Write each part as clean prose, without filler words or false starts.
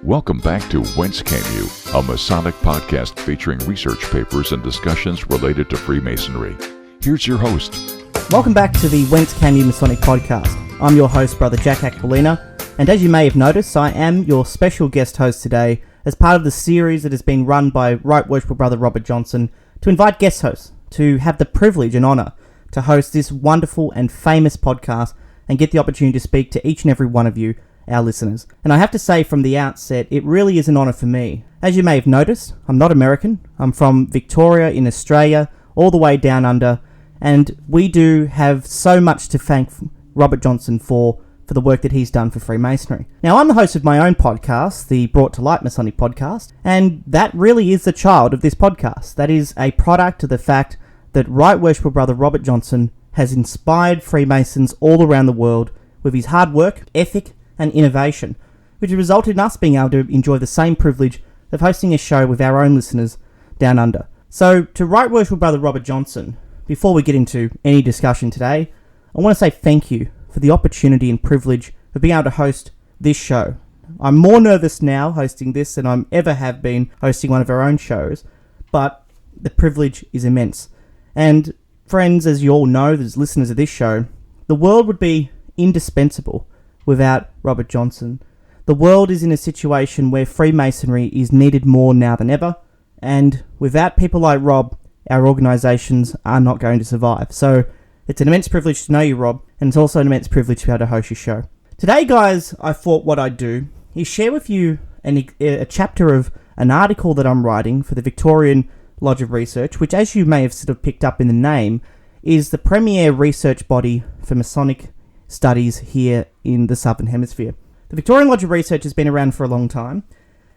Welcome back to Whence, a Masonic podcast featuring research papers and discussions related to Freemasonry. Here's your host. Welcome back to the Whence Masonic podcast. I'm your host, Brother Jack Aquilina, and as you may have noticed, I am your special guest host today as part of the series that has been run by Right Worshipful Brother Robert Johnson to invite guest hosts to have the privilege and honour to host this wonderful and famous podcast and get the opportunity to speak to each and every one of you, our listeners. And I have to say from the outset, it really is an honour for me. As you may have noticed, I'm not American. I'm from Victoria in Australia, all the way down under, and we do have so much to thank Robert Johnson for the work that he's done for Freemasonry. Now, I'm the host of my own podcast, the Brought to Light Masonic podcast, and that really is the child of this podcast. That is a product of the fact that Right Worshipful Brother Robert Johnson has inspired Freemasons all around the world with his hard work, ethic, and innovation, which has resulted in us being able to enjoy the same privilege of hosting a show with our own listeners down under. So, to Right Worshipful Brother Robert Johnson, before we get into any discussion today, I want to say thank you for the opportunity and privilege of being able to host this show. I'm more nervous now hosting this than I ever have been hosting one of our own shows, but the privilege is immense. And friends, as you all know, as listeners of this show, the world would be indispensable without Robert Johnson. The world is in a situation where Freemasonry is needed more now than ever, and without people like Rob, our organisations are not going to survive. So it's an immense privilege to know you, Rob, and it's also an immense privilege to be able to host your show. Today, guys, I thought what I'd do is share with you a chapter of an article that I'm writing for the Victorian Lodge of Research, which, as you may have sort of picked up in the name, is the premier research body for Masonic studies here in the Southern Hemisphere. The Victorian Lodge of Research has been around for a long time.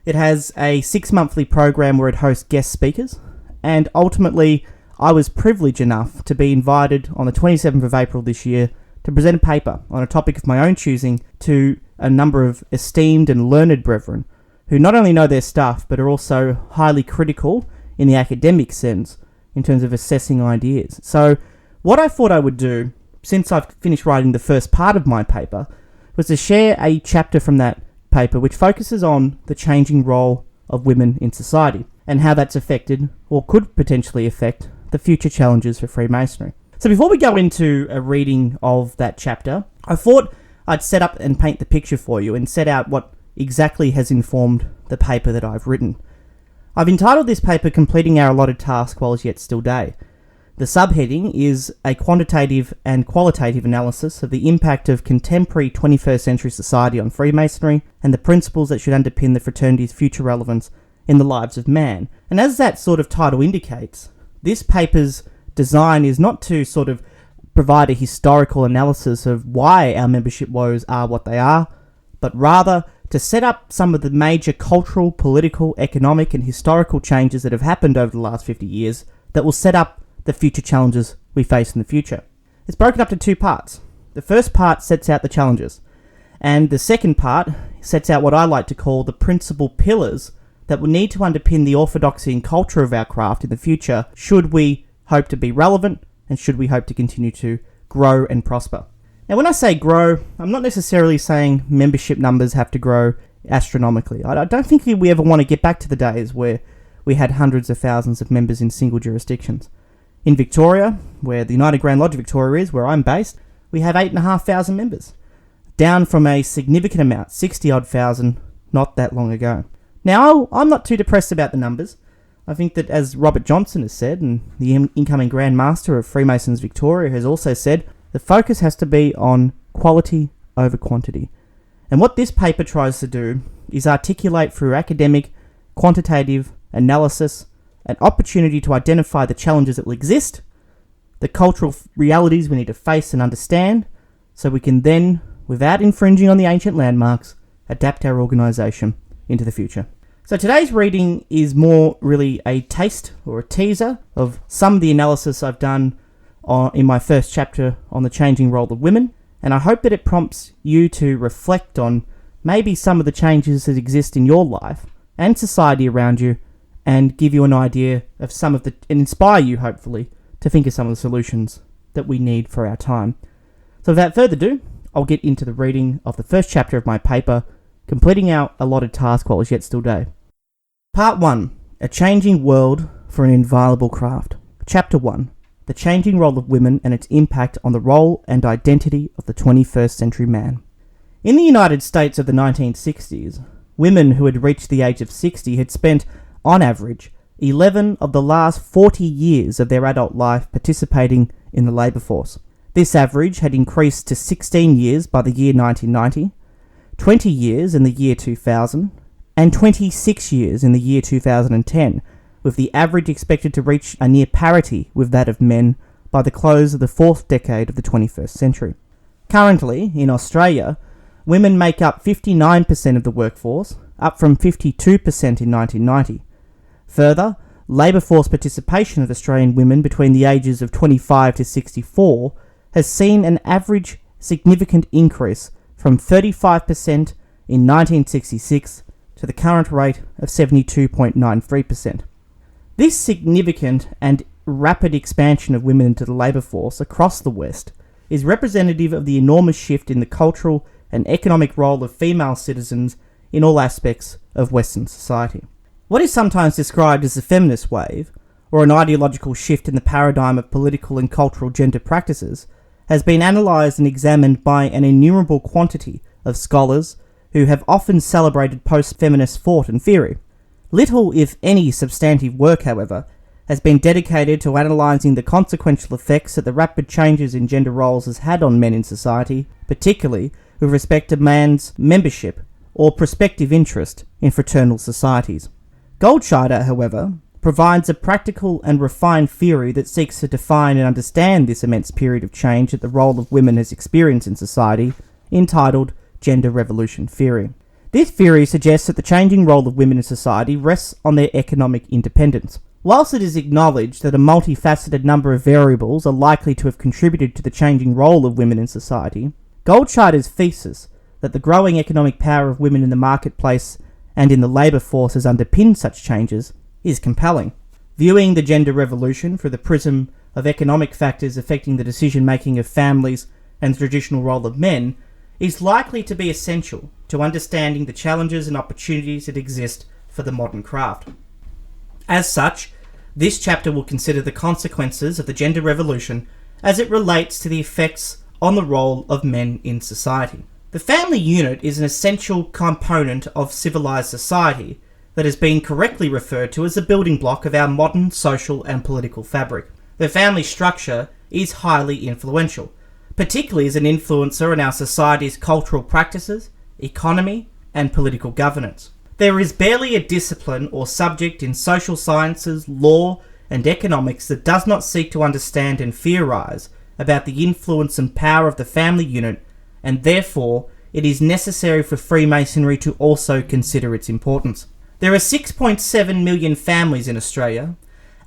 It has a 6-monthly program where it hosts guest speakers, and ultimately I was privileged enough to be invited on the 27th of April this year to present a paper on a topic of my own choosing to a number of esteemed and learned brethren who not only know their stuff but are also highly critical in the academic sense in terms of assessing ideas. So what I thought I would do, since I've finished writing the first part of my paper, was to share a chapter from that paper which focuses on the changing role of women in society and how that's affected, or could potentially affect, the future challenges for Freemasonry. So before we go into a reading of that chapter, I thought I'd set up and paint the picture for you and set out what exactly has informed the paper that I've written. I've entitled this paper Completing Our Allotted Task While As Yet Still Day. The subheading is a quantitative and qualitative analysis of the impact of contemporary 21st century society on Freemasonry and the principles that should underpin the fraternity's future relevance in the lives of man. And as that sort of title indicates, this paper's design is not to sort of provide a historical analysis of why our membership woes are what they are, but rather to set up some of the major cultural, political, economic and historical changes that have happened over the last 50 years that will set up the future challenges we face in the future. It's broken up to 2 parts. The first part sets out the challenges, and the second part sets out what I like to call the principal pillars that will need to underpin the orthodoxy and culture of our craft in the future should we hope to be relevant and should we hope to continue to grow and prosper. Now, when I say grow, I'm not necessarily saying membership numbers have to grow astronomically. I don't think we ever want to get back to the days where we had hundreds of thousands of members in single jurisdictions. In Victoria, where the United Grand Lodge of Victoria is, where I'm based, we have 8,500 members, down from a significant amount, 60-odd thousand, not that long ago. Now, I'm not too depressed about the numbers. I think that, as Robert Johnson has said, and the incoming Grand Master of Freemasons Victoria has also said, the focus has to be on quality over quantity. And what this paper tries to do is articulate through academic, quantitative analysis an opportunity to identify the challenges that will exist, the cultural realities we need to face and understand, so we can then, without infringing on the ancient landmarks, adapt our organisation into the future. So today's reading is more really a taste or a teaser of some of the analysis I've done in my first chapter on the changing role of women, and I hope that it prompts you to reflect on maybe some of the changes that exist in your life and society around you, and give you an idea of and inspire you, hopefully, to think of some of the solutions that we need for our time. So without further ado, I'll get into the reading of the first chapter of my paper, completing our allotted task while it's yet still day. Part 1. A Changing World for an Inviolable Craft. Chapter 1. The Changing Role of Women and its Impact on the Role and Identity of the 21st Century Man. In the United States of the 1960s, women who had reached the age of 60 had spent, on average, 11 of the last 40 years of their adult life participating in the labour force. This average had increased to 16 years by the year 1990, 20 years in the year 2000, and 26 years in the year 2010, with the average expected to reach a near parity with that of men by the close of the fourth decade of the 21st century. Currently, in Australia, women make up 59% of the workforce, up from 52% in 1990. Further, labour force participation of Australian women between the ages of 25 to 64 has seen an average significant increase from 35% in 1966 to the current rate of 72.93%. This significant and rapid expansion of women into the labour force across the West is representative of the enormous shift in the cultural and economic role of female citizens in all aspects of Western society. What is sometimes described as the feminist wave, or an ideological shift in the paradigm of political and cultural gender practices, has been analysed and examined by an innumerable quantity of scholars who have often celebrated post-feminist thought and theory. Little, if any, substantive work, however, has been dedicated to analysing the consequential effects that the rapid changes in gender roles has had on men in society, particularly with respect to man's membership or prospective interest in fraternal societies. Goldscheider, however, provides a practical and refined theory that seeks to define and understand this immense period of change that the role of women has experienced in society, entitled Gender Revolution Theory. This theory suggests that the changing role of women in society rests on their economic independence. Whilst it is acknowledged that a multifaceted number of variables are likely to have contributed to the changing role of women in society, Goldscheider's thesis that the growing economic power of women in the marketplace and in the labour force has underpinned such changes is compelling. Viewing the gender revolution through the prism of economic factors affecting the decision-making of families and the traditional role of men is likely to be essential to understanding the challenges and opportunities that exist for the modern craft. As such, this chapter will consider the consequences of the gender revolution as it relates to the effects on the role of men in society. The family unit is an essential component of civilized society that has been correctly referred to as the building block of our modern social and political fabric. The family structure is highly influential, particularly as an influencer in our society's cultural practices, economy, and political governance. There is barely a discipline or subject in social sciences, law, and economics that does not seek to understand and theorize about the influence and power of the family unit, and therefore it is necessary for Freemasonry to also consider its importance. There are 6.7 million families in Australia,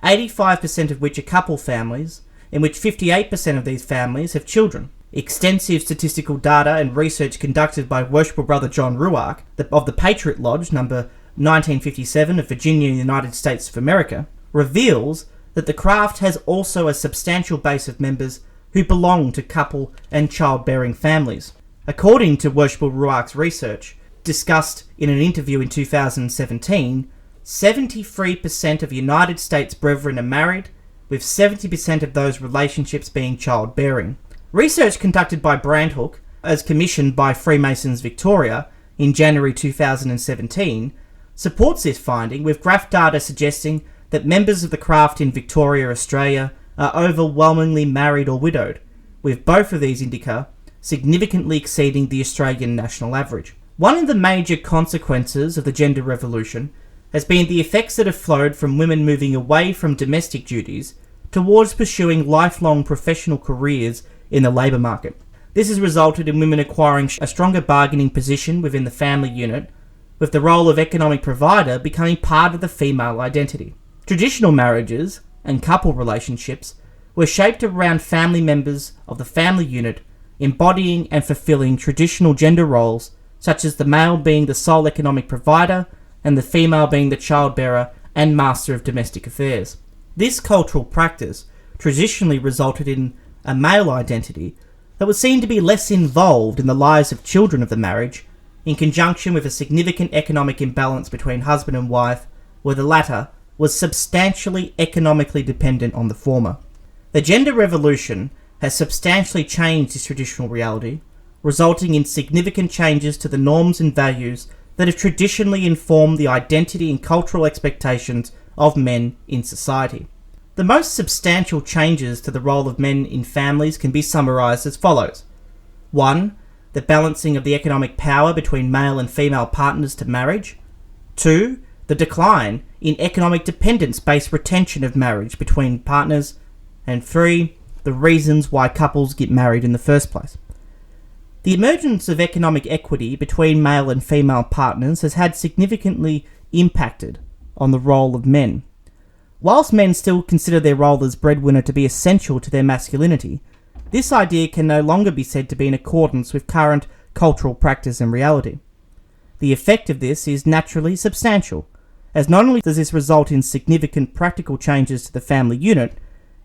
85% of which are couple families, in which 58% of these families have children. Extensive statistical data and research conducted by Worshipful Brother John Ruark of the Patriot Lodge, number 1957 of Virginia, United States of America, reveals that the craft has also a substantial base of members who belong to couple and childbearing families. According to Worshipful Ruark's research, discussed in an interview in 2017, 73% of United States brethren are married, with 70% of those relationships being childbearing. Research conducted by Brandhook, as commissioned by Freemasons Victoria in January 2017, supports this finding, with graph data suggesting that members of the craft in Victoria, Australia, are overwhelmingly married or widowed, with both of these indica significantly exceeding the Australian national average. One of the major consequences of the gender revolution has been the effects that have flowed from women moving away from domestic duties towards pursuing lifelong professional careers in the labour market. This has resulted in women acquiring a stronger bargaining position within the family unit, with the role of economic provider becoming part of the female identity. Traditional marriages and couple relationships were shaped around family members of the family unit embodying and fulfilling traditional gender roles, such as the male being the sole economic provider and the female being the childbearer and master of domestic affairs. This cultural practice traditionally resulted in a male identity that was seen to be less involved in the lives of children of the marriage in conjunction with a significant economic imbalance between husband and wife, where the latter was substantially economically dependent on the former. The gender revolution has substantially changed this traditional reality, resulting in significant changes to the norms and values that have traditionally informed the identity and cultural expectations of men in society. The most substantial changes to the role of men in families can be summarised as follows. 1. The balancing of the economic power between male and female partners to marriage. 2. The decline in economic dependence-based retention of marriage between partners. And 3. The reasons why couples get married in the first place. The emergence of economic equity between male and female partners has had significantly impacted on the role of men. Whilst men still consider their role as breadwinner to be essential to their masculinity, this idea can no longer be said to be in accordance with current cultural practice and reality. The effect of this is naturally substantial, as not only does this result in significant practical changes to the family unit,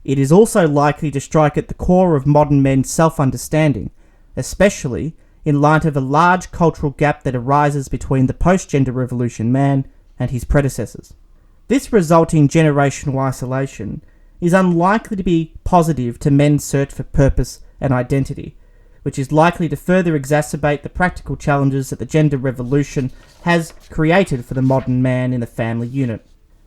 it is also likely to strike at the core of modern men's self-understanding, especially in light of a large cultural gap that arises between the post-gender revolution man and his predecessors. This resulting generational isolation is unlikely to be positive to men's search for purpose and identity, which is likely to further exacerbate the practical challenges that the gender revolution has created for the modern man in the family unit.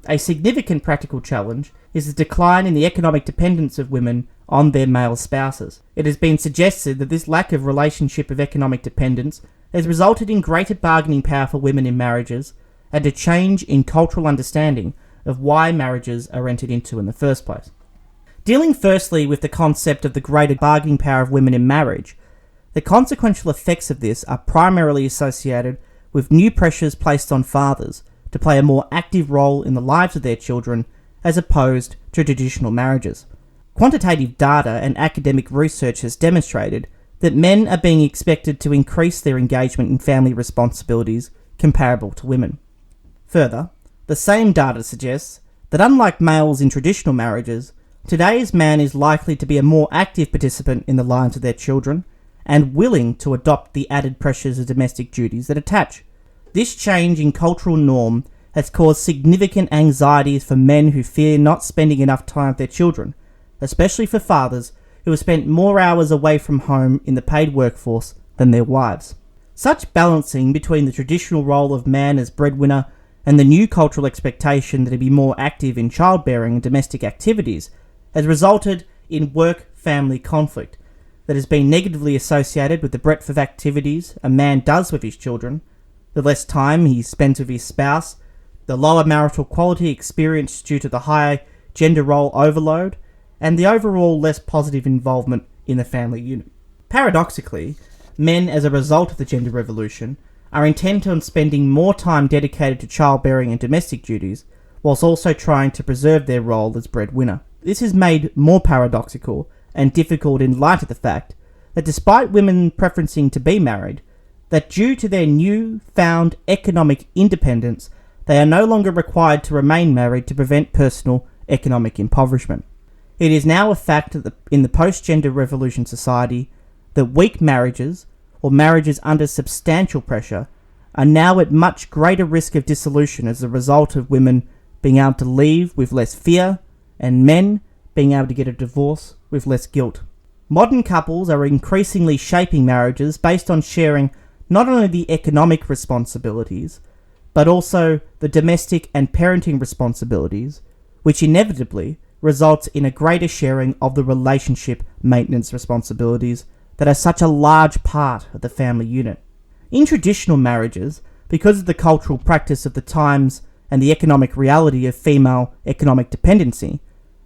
A significant practical challenge is the decline in the economic dependence of women on their male spouses. It has been suggested that this lack of relationship of economic dependence has resulted in greater bargaining power for women in marriages and a change in cultural understanding of why marriages are entered into in the first place. Dealing firstly with the concept of the greater bargaining power of women in marriage, the consequential effects of this are primarily associated with new pressures placed on fathers to play a more active role in the lives of their children as opposed to traditional marriages. Quantitative data and academic research has demonstrated that men are being expected to increase their engagement in family responsibilities comparable to women. Further, the same data suggests that unlike males in traditional marriages, today's man is likely to be a more active participant in the lives of their children and willing to adopt the added pressures of domestic duties that attach. This change in cultural norm has caused significant anxieties for men who fear not spending enough time with their children, especially for fathers who have spent more hours away from home in the paid workforce than their wives. Such balancing between the traditional role of man as breadwinner and the new cultural expectation that he be more active in childbearing and domestic activities has resulted in work-family conflict that has been negatively associated with the breadth of activities a man does with his children, the less time he spends with his spouse, the lower marital quality experienced due to the higher gender role overload, and the overall less positive involvement in the family unit. Paradoxically, men, as a result of the gender revolution, are intent on spending more time dedicated to childbearing and domestic duties, whilst also trying to preserve their role as breadwinner. This is made more paradoxical and difficult in light of the fact that despite women preferencing to be married, that due to their new-found economic independence, they are no longer required to remain married to prevent personal economic impoverishment. It is now a fact that in the post-gender revolution society that weak marriages, or marriages under substantial pressure, are now at much greater risk of dissolution as a result of women being able to leave with less fear and men being able to get a divorce with less guilt. Modern couples are increasingly shaping marriages based on sharing not only the economic responsibilities, but also the domestic and parenting responsibilities, which inevitably results in a greater sharing of the relationship maintenance responsibilities that are such a large part of the family unit. In traditional marriages, because of the cultural practice of the times and the economic reality of female economic dependency,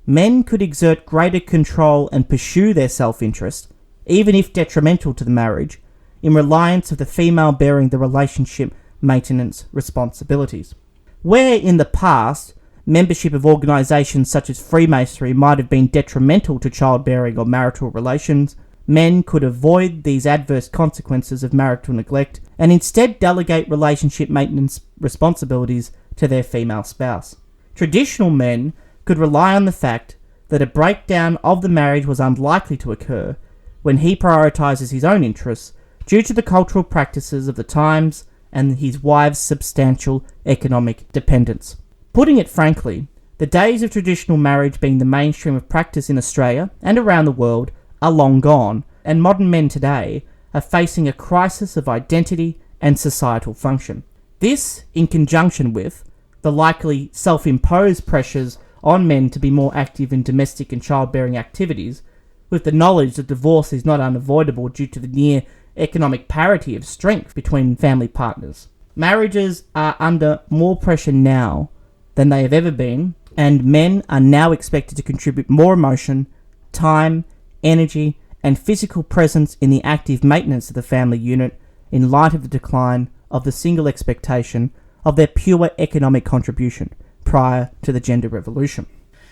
men could exert greater control and pursue their self-interest, even if detrimental to the marriage, in reliance of the female bearing the relationship maintenance responsibilities. Where in the past, membership of organisations such as Freemasonry might have been detrimental to childbearing or marital relations, men could avoid these adverse consequences of marital neglect and instead delegate relationship maintenance responsibilities to their female spouse. Traditional men could rely on the fact that a breakdown of the marriage was unlikely to occur when he prioritises his own interests due to the cultural practices of the times and his wife's substantial economic dependence. Putting it frankly, the days of traditional marriage being the mainstream of practice in Australia and around the world are long gone, and modern men today are facing a crisis of identity and societal function. This, in conjunction with the likely self-imposed pressures on men to be more active in domestic and childbearing activities, with the knowledge that divorce is not unavoidable due to the near economic parity of strength between family partners. Marriages are under more pressure now than they have ever been, and men are now expected to contribute more emotion, time, energy, and physical presence in the active maintenance of the family unit in light of the decline of the single expectation of their pure economic contribution prior to the gender revolution.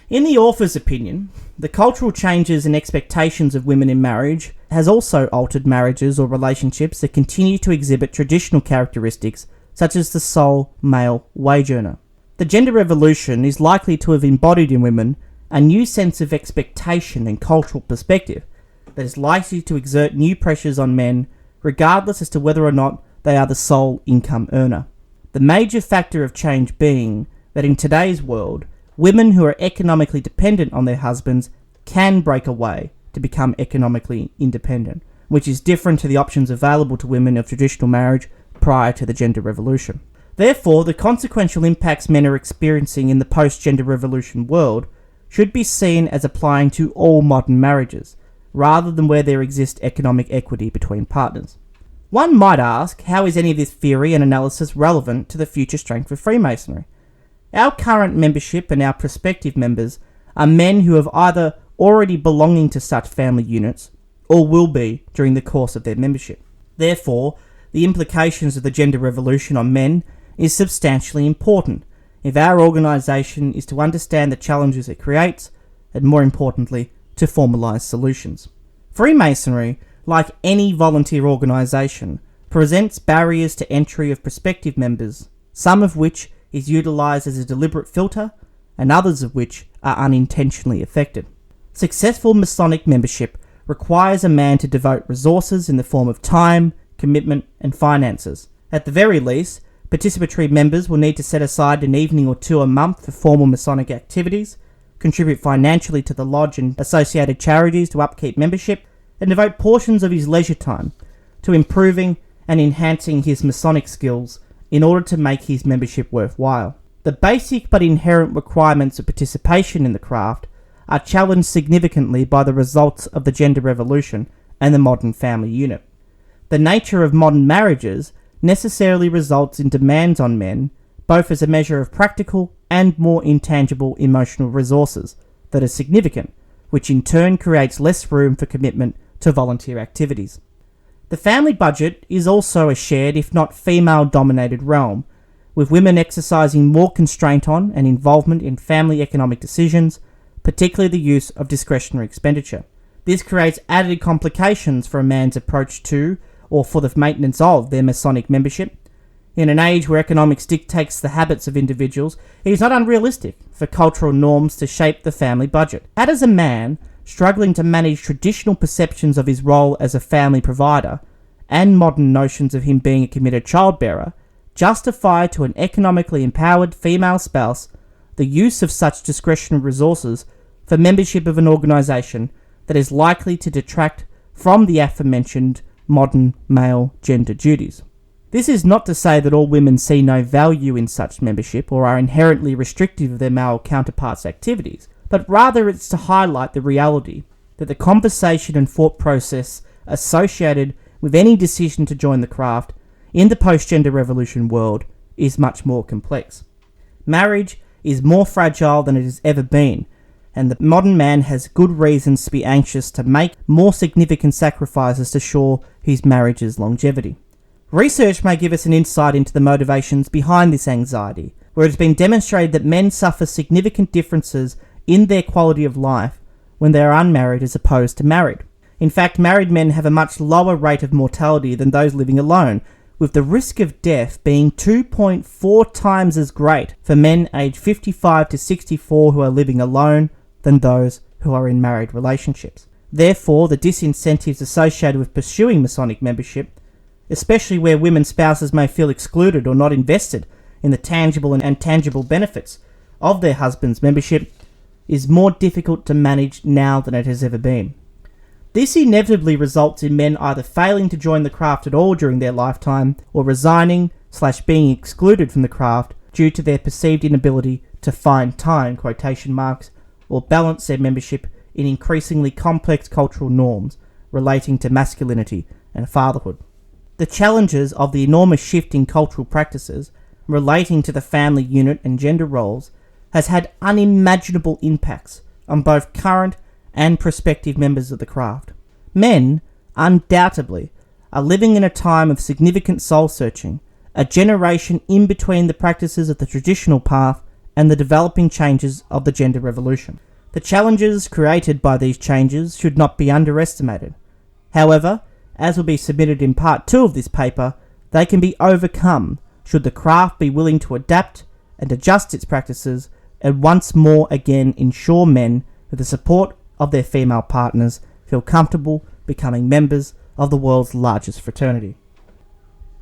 In the author's opinion, the cultural changes and expectations of women in marriage has also altered marriages or relationships that continue to exhibit traditional characteristics such as the sole male wage earner. The gender revolution is likely to have embodied in women a new sense of expectation and cultural perspective that is likely to exert new pressures on men regardless as to whether or not they are the sole income earner. The major factor of change being that in today's world, women who are economically dependent on their husbands can break away to become economically independent, which is different to the options available to women of traditional marriage prior to the gender revolution. Therefore, the consequential impacts men are experiencing in the post-gender revolution world should be seen as applying to all modern marriages, rather than where there exists economic equity between partners. One might ask, how is any of this theory and analysis relevant to the future strength of Freemasonry? Our current membership and our prospective members are men who have either already belonging to such family units or will be during the course of their membership. Therefore, the implications of the gender revolution on men is substantially important if our organisation is to understand the challenges it creates and, more importantly, to formalise solutions. Freemasonry, like any volunteer organisation, presents barriers to entry of prospective members, some of which is utilised as a deliberate filter, and others of which are unintentionally affected. Successful Masonic membership requires a man to devote resources in the form of time, commitment, and finances. At the very least, participatory members will need to set aside an evening or two a month for formal Masonic activities, contribute financially to the lodge and associated charities to upkeep membership, and devote portions of his leisure time to improving and enhancing his Masonic skills in order to make his membership worthwhile. The basic but inherent requirements of participation in the craft are challenged significantly by the results of the gender revolution and the modern family unit. The nature of modern marriages necessarily results in demands on men, both as a measure of practical and more intangible emotional resources that are significant, which in turn creates less room for commitment to volunteer activities. The family budget is also a shared, if not female-dominated realm, with women exercising more constraint on and involvement in family economic decisions, particularly the use of discretionary expenditure. This creates added complications for a man's approach to, or for the maintenance of, their Masonic membership. In an age where economics dictates the habits of individuals, it is not unrealistic for cultural norms to shape the family budget. How does a man struggling to manage traditional perceptions of his role as a family provider and modern notions of him being a committed childbearer justify to an economically empowered female spouse the use of such discretionary resources for membership of an organisation that is likely to detract from the aforementioned modern male gender duties? This is not to say that all women see no value in such membership or are inherently restrictive of their male counterparts' activities, but rather it's to highlight the reality that the conversation and thought process associated with any decision to join the craft in the post-gender revolution world is much more complex. Marriage is more fragile than it has ever been, and the modern man has good reasons to be anxious to make more significant sacrifices to ensure his marriage's longevity. Research may give us an insight into the motivations behind this anxiety, where it has been demonstrated that men suffer significant differences in their quality of life when they are unmarried as opposed to married. In fact, married men have a much lower rate of mortality than those living alone, with the risk of death being 2.4 times as great for men aged 55 to 64 who are living alone than those who are in married relationships. Therefore, the disincentives associated with pursuing Masonic membership especially where women spouses may feel excluded or not invested in the tangible and intangible benefits of their husband's membership, is more difficult to manage now than it has ever been. This inevitably results in men either failing to join the craft at all during their lifetime or resigning/being excluded from the craft due to their perceived inability to find time, quotation marks, or balance their membership in increasingly complex cultural norms relating to masculinity and fatherhood. The challenges of the enormous shift in cultural practices relating to the family unit and gender roles has had unimaginable impacts on both current and prospective members of the craft. Men, undoubtedly, are living in a time of significant soul-searching, a generation in between the practices of the traditional path and the developing changes of the gender revolution. The challenges created by these changes should not be underestimated. However, as will be submitted in part 2 of this paper, they can be overcome should the craft be willing to adapt and adjust its practices and once more again ensure men, with the support of their female partners, feel comfortable becoming members of the world's largest fraternity.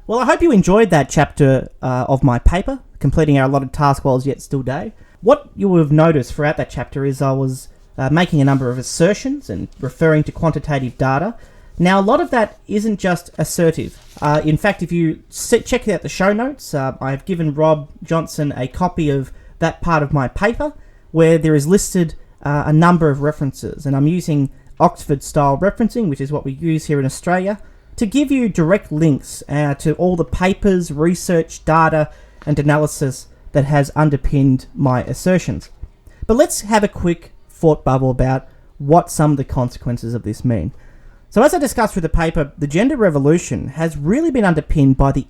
Well, I hope you enjoyed that chapter of my paper, completing our allotted task while yet still day. What you will have noticed throughout that chapter is I was making a number of assertions and referring to quantitative data. Now, a lot of that isn't just assertive. In fact, if you check out the show notes, I've given Rob Johnson a copy of that part of my paper where there is listed a number of references, and I'm using Oxford-style referencing, which is what we use here in Australia, to give you direct links to all the papers, research, data, and analysis that has underpinned my assertions. But let's have a quick thought bubble about what some of the consequences of this mean. So as I discussed through the paper, the gender revolution has really been underpinned by the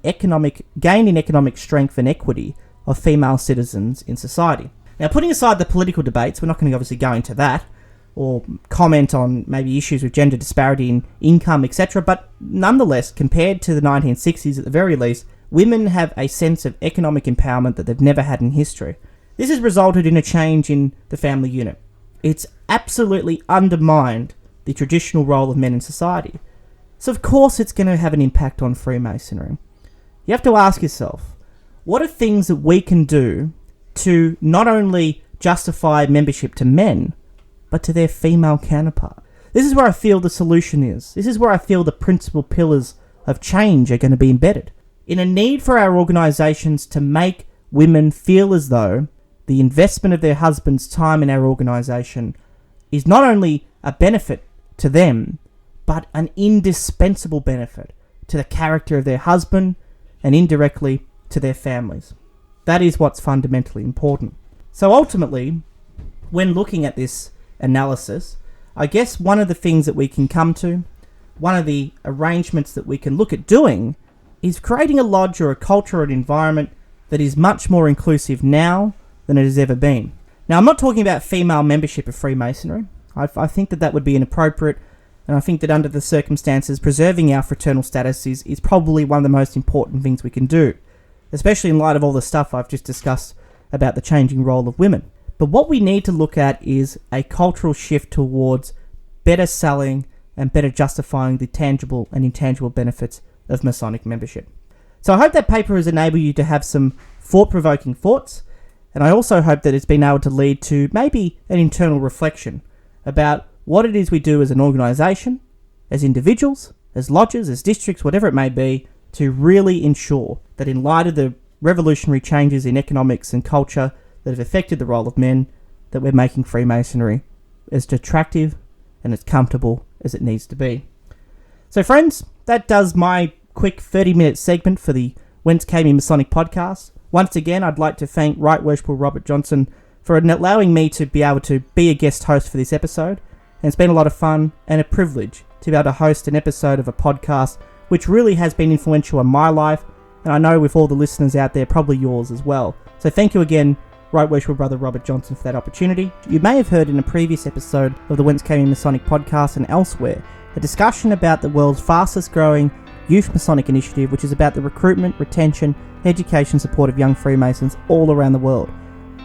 gain in economic strength and equity of female citizens in society. Now, putting aside the political debates, we're not going to obviously go into that, or comment on maybe issues with gender disparity in income, etc. But nonetheless, compared to the 1960s at the very least, women have a sense of economic empowerment that they've never had in history. This has resulted in a change in the family unit. It's absolutely undermined the traditional role of men in society. So of course it's going to have an impact on Freemasonry. You have to ask yourself, what are things that we can do to not only justify membership to men, but to their female counterpart? This is where I feel the solution is. This is where I feel the principal pillars of change are going to be embedded. In a need for our organisations to make women feel as though the investment of their husband's time in our organisation is not only a benefit to them, but an indispensable benefit to the character of their husband and indirectly to their families. That is what's fundamentally important. So ultimately, when looking at this analysis, I guess one of the things that we can come to, one of the arrangements that we can look at doing, is creating a lodge or a culture or an environment that is much more inclusive now than it has ever been. Now, I'm not talking about female membership of Freemasonry. I think that would be inappropriate, and I think that under the circumstances, preserving our fraternal status is probably one of the most important things we can do, especially in light of all the stuff I've just discussed about the changing role of women. But what we need to look at is a cultural shift towards better selling and better justifying the tangible and intangible benefits of Masonic membership. So I hope that paper has enabled you to have some thought-provoking thoughts, and I also hope that it's been able to lead to maybe an internal reflection about what it is we do as an organisation, as individuals, as lodges, as districts, whatever it may be, to really ensure that in light of the revolutionary changes in economics and culture that have affected the role of men, that we're making Freemasonry as attractive and as comfortable as it needs to be. So friends, that does my quick 30-minute segment for the Whence Came You Masonic podcast. Once again, I'd like to thank Right Worshipful Robert Johnson for allowing me to be able to be a guest host for this episode. And it's been a lot of fun and a privilege to be able to host an episode of a podcast which really has been influential in my life, and I know with all the listeners out there, probably yours as well. So thank you again, Right Worshipful Brother Robert Johnson, for that opportunity. You may have heard in a previous episode of the Whence Came You Masonic podcast and elsewhere a discussion about the world's fastest growing youth Masonic initiative, which is about the recruitment, retention, education support of young Freemasons all around the world.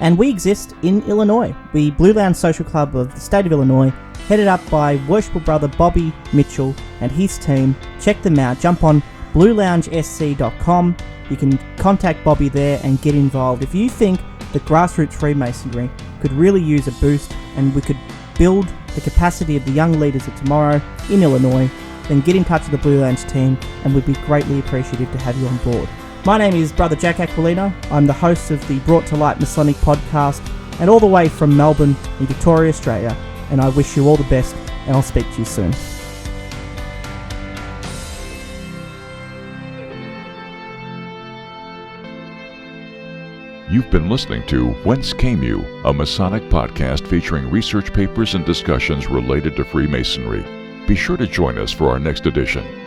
And we exist in Illinois, the Blue Lounge Social Club of the state of Illinois, headed up by Worshipful Brother Bobby Mitchell and his team. Check them out. Jump on blueloungesc.com. You can contact Bobby there and get involved. If you think that grassroots Freemasonry could really use a boost and we could build the capacity of the young leaders of tomorrow in Illinois, then get in touch with the Blue Lounge team and we'd be greatly appreciative to have you on board. My name is Brother Jack Aquilina. I'm the host of the Brought to Light Masonic podcast, and all the way from Melbourne in Victoria, Australia. And I wish you all the best, and I'll speak to you soon. You've been listening to Whence Came You, a Masonic podcast featuring research papers and discussions related to Freemasonry. Be sure to join us for our next edition.